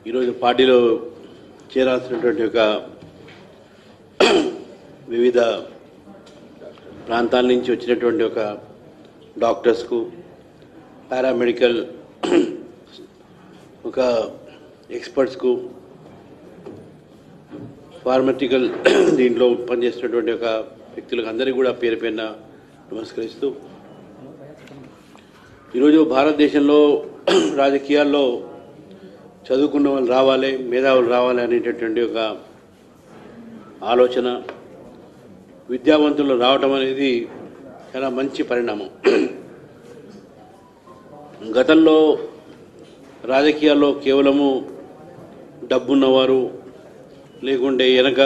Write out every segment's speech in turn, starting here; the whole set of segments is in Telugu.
ఈరోజు పార్టీలో చేరాల్సినటువంటి ఒక వివిధ ప్రాంతాల నుంచి వచ్చినటువంటి ఒక డాక్టర్స్కు, పారామెడికల్ ఒక ఎక్స్పర్ట్స్కు, ఫార్మటికల్ దీంట్లో పనిచేస్తున్నటువంటి ఒక వ్యక్తులకు అందరికీ కూడా పేరు పేరున నమస్కరిస్తూ, ఈరోజు భారతదేశంలో రాజకీయాల్లో చదువుకున్న వాళ్ళు రావాలి, మేధావులు రావాలి అనేటటువంటి ఒక ఆలోచన విద్యావంతులు రావటం అనేది చాలా మంచి పరిణామం. గతంలో రాజకీయాల్లో కేవలము డబ్బున్నవారు లేకుంటే వెనక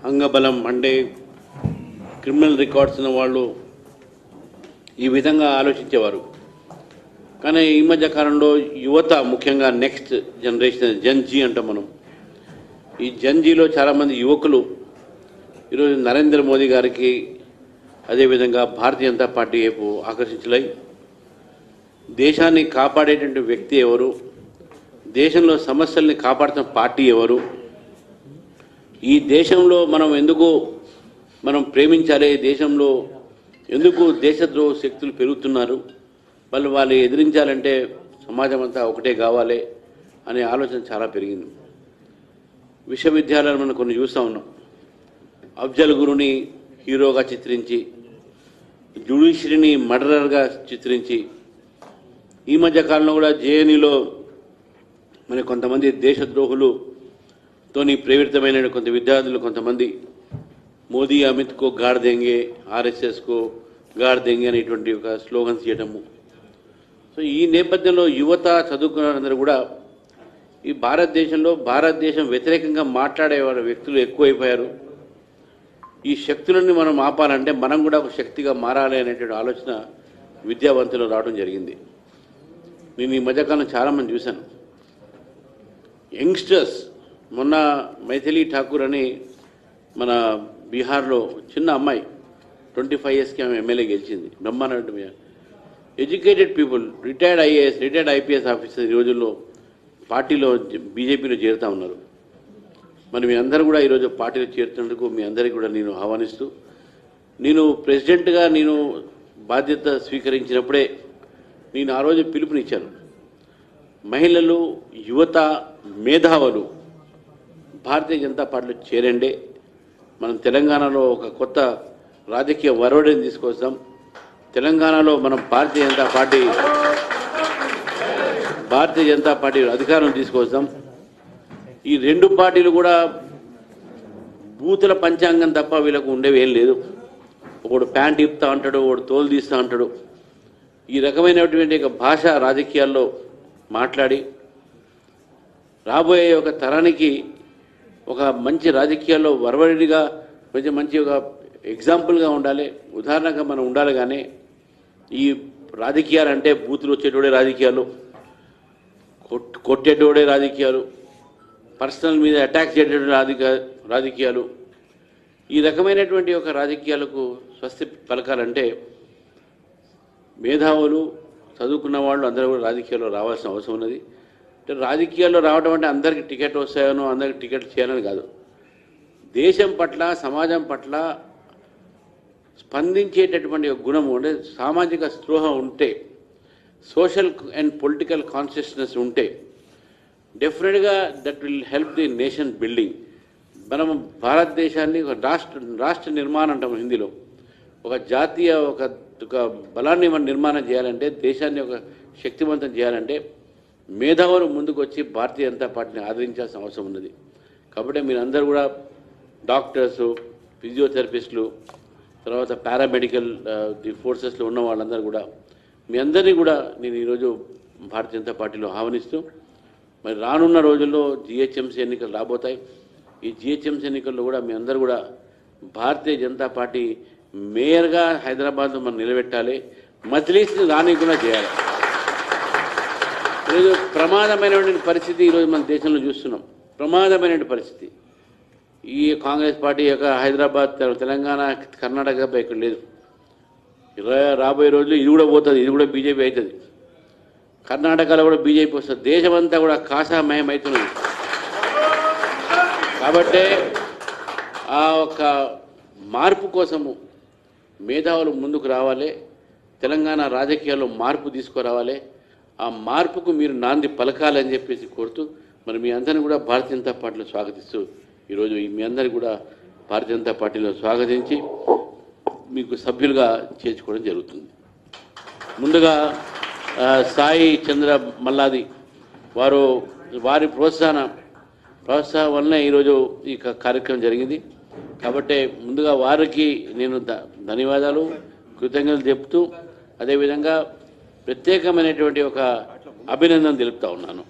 అంగబలం అంటే క్రిమినల్ రికార్డ్స్ ఉన్న వాళ్ళు ఈ విధంగా ఆలోచించేవారు. కానీ ఈ మధ్య కాలంలో యువత, ముఖ్యంగా నెక్స్ట్ జనరేషన్ జన్జీ అంటాం మనం, ఈ జన్జీలో చాలామంది యువకులు ఈరోజు నరేంద్ర మోదీ గారికి అదేవిధంగా భారతీయ జనతా పార్టీ వైపు ఆకర్షించలై దేశాన్ని కాపాడేటువంటి వ్యక్తి ఎవరు, దేశంలో సమస్యల్ని కాపాడుతున్న పార్టీ ఎవరు, ఈ దేశంలో మనం ప్రేమించాలి, దేశంలో ఎందుకు దేశద్రోహ శక్తులు పెరుగుతున్నారు, వాళ్ళు ఎదిరించాలంటే సమాజం అంతా ఒకటే కావాలి అనే ఆలోచన చాలా పెరిగింది. విశ్వవిద్యాలయాలు మనం కొన్ని చూస్తూ ఉన్నాం. అఫ్జల్ గురుని హీరోగా చిత్రించి, జ్యుడిషియరీని మర్డరర్గా చిత్రించి, ఈ మధ్య కాలంలో కూడా జేఎన్యూలో మరి కొంతమంది దేశద్రోహులతోని ప్రేరితమైన కొంత విద్యార్థులు కొంతమంది మోదీ అమిత్కో గాడ్ దెంగే, ఆర్ఎస్ఎస్కో గాడ్ దెంగే అనేటువంటి ఒక స్లోగన్స్ చేయడము. సో ఈ నేపథ్యంలో యువత, చదువుకున్న కూడా ఈ భారతదేశం వ్యతిరేకంగా మాట్లాడేవారు వ్యక్తులు ఎక్కువైపోయారు. ఈ శక్తులను మనం ఆపాలంటే మనం కూడా ఒక శక్తిగా మారాలి అనేటువంటి ఆలోచన విద్యావంతులు రావడం జరిగింది. నేను ఈ మధ్యకాలం చాలామంది చూశాను. యంగ్స్టర్స్, మొన్న మైథిలి ఠాకూర్ అని మన బీహార్లో చిన్న అమ్మాయి 25 yearsకి ఆమె ఎమ్మెల్యే గెలిచింది. బ్రహ్మాండ educated people, retired IAS, retired IPS officer ఈ రోజుల్లో పార్టీలో బీజేపీలో చేరుతూ ఉన్నారు. మరి మీ అందరూ కూడా ఈరోజు పార్టీలో చేరుతున్నందుకు మీ అందరికీ కూడా నేను ఆహ్వానిస్తూ, నేను ప్రెసిడెంట్గా బాధ్యత స్వీకరించినప్పుడే నేను ఆ రోజు పిలుపునిచ్చాను. మహిళలు, యువత, మేధావులు భారతీయ జనతా పార్టీలో చేరండి. మనం తెలంగాణలో ఒక కొత్త రాజకీయ వరవడిని తీసుకొస్తాం. తెలంగాణలో మనం భారతీయ జనతా పార్టీ అధికారం తీసుకొస్తాం. ఈ రెండు పార్టీలు కూడా బూతుల పంచాంగం తప్ప వీళ్ళకు ఉండేవి ఏం లేదు. ఒకడు ప్యాంట్ ఇప్పుతా అంటాడు, ఒకడు తోలు తీస్తూ అంటాడు. ఈ రకమైనటువంటి ఒక భాష రాజకీయాల్లో మాట్లాడి రాబోయే ఒక తరానికి ఒక మంచి రాజకీయాల్లో వరవడిగా మంచి ఒక ఎగ్జాంపుల్గా ఉండాలి, ఉదాహరణగా మనం ఉండాలి. కానీ ఈ రాజకీయాలు అంటే బూతులు వచ్చేటోడే రాజకీయాలు, కొట్టేటోడే రాజకీయాలు, పర్సనల్ మీద అటాక్ చేసేటువంటి రాజకీయాలు, ఈ రకమైనటువంటి ఒక రాజకీయాలకు స్వస్తి పలకాలంటే మేధావులు, చదువుకున్న వాళ్ళు అందరూ కూడా రాజకీయాల్లో రావాల్సిన అవసరం ఉన్నది. అంటే రాజకీయాల్లో రావడం అంటే అందరికీ టికెట్ వస్తాయనో అందరికీ టికెట్ చేయాలని కాదు. దేశం పట్ల, సమాజం పట్ల స్పందించేటటువంటి గుణము అంటే సామాజిక స్పృహ ఉంటే, సోషల్ అండ్ పొలిటికల్ కాన్షియస్నెస్ ఉంటే డెఫినెట్గా that will help the nation building. మనం భారతదేశాన్ని ఒక రాష్ట్ర నిర్మాణం అంటాం హిందీలో. ఒక జాతీయ ఒక బలాన్ని మనం నిర్మాణం చేయాలంటే, దేశాన్ని ఒక శక్తివంతం చేయాలంటే మేధావులు ముందుకు వచ్చి భారతీయ జనతా పార్టీని ఆదరించాల్సిన అవసరం ఉన్నది. కాబట్టి మీరందరూ కూడా డాక్టర్సు, ఫిజియోథెరపిస్టులు, తర్వాత పారామెడికల్ ది ఫోర్సెస్లో ఉన్న వాళ్ళందరూ కూడా మీ అందరినీ కూడా నేను ఈరోజు భారతీయ జనతా పార్టీలో ఆహ్వానిస్తూ, మరి రానున్న రోజుల్లో జిహెచ్ఎంసీ ఎన్నికలు రాబోతాయి. ఈ జిహెచ్ఎంసీ ఎన్నికల్లో కూడా మీ అందరూ కూడా భారతీయ జనతా పార్టీ మేయర్గా హైదరాబాద్లో మనం నిలబెట్టాలి, మజ్లిస్ని రానికుండా చేయాలి. ఈరోజు ప్రమాదమైనటువంటి పరిస్థితి ఈరోజు మన దేశంలో చూస్తున్నాం. ప్రమాదమైన పరిస్థితి. ఈ కాంగ్రెస్ పార్టీ యొక్క హైదరాబాద్, తెలంగాణ, కర్ణాటక ఇక్కడ లేదు. రాబోయే రోజుల్లో ఇది కూడా పోతుంది, ఇది కూడా బీజేపీ అవుతుంది. కర్ణాటకలో కూడా బీజేపీ వస్తుంది, దేశమంతా కూడా కాషామయం అవుతున్నది. కాబట్టే ఆ ఒక మార్పు కోసము మేధావులు ముందుకు రావాలి, తెలంగాణ రాజకీయాల్లో మార్పు తీసుకురావాలి. ఆ మార్పుకు మీరు నాంది పలకాలని చెప్పేసి కోరుతూ మరి మీ అందరిని కూడా భారతీయ జనతా పార్టీలో స్వాగతిస్తూ ఈరోజు మీ అందరినీ కూడా భారతీయ జనతా పార్టీలో స్వాగతించి మీకు సభ్యులుగా చేర్చుకోవడం జరుగుతుంది. ముందుగా సాయి చంద్ర మల్లాది వారి ప్రోత్సాహం వల్లనే ఈరోజు ఈ కార్యక్రమం జరిగింది. కాబట్టి ముందుగా వారికి నేను ధన్యవాదాలు కృతజ్ఞతలు చెప్తూ అదేవిధంగా ప్రత్యేకమైనటువంటి ఒక అభినందన తెలుపుతా ఉన్నాను.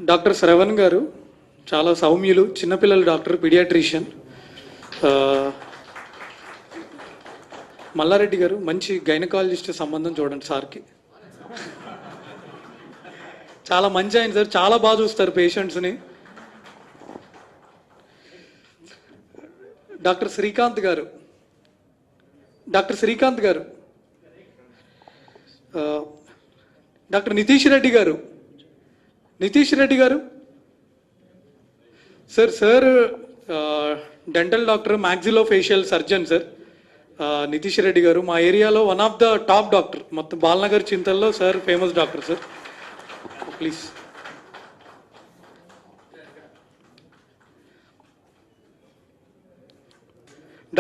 డాక్టర్ శ్రవణ్ గారు చాలా సౌమ్యులు, చిన్నపిల్లల డాక్టర్, పీడియాట్రిషియన్. మల్లారెడ్డి గారు మంచి గైనకాలజిస్ట్ సంబంధం చూడండి సార్కి. చాలా మంచి ఆయన సార్, చాలా బాగా చూస్తారు పేషెంట్స్ని. డాక్టర్ శ్రీకాంత్ గారు డాక్టర్ నితీష్ రెడ్డి గారు sir dental doctor, maxillo facial surgeon sir. Nitish Reddy గారు మా ఏరియాలో one of the top doctor, మొత్తం బాలనగర్ చింతల్లో sir famous doctor sir. Please.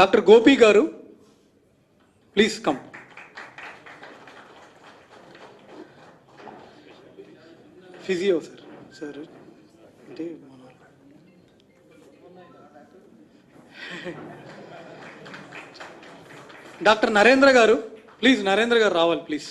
Doctor Gopi గారు ప్లీజ్ కమ్. ఫిజియో సార్ అంటే డాక్టర్ నరేంద్ర గారు ప్లీజ్, నరేంద్ర గారు రావాలి ప్లీజ్.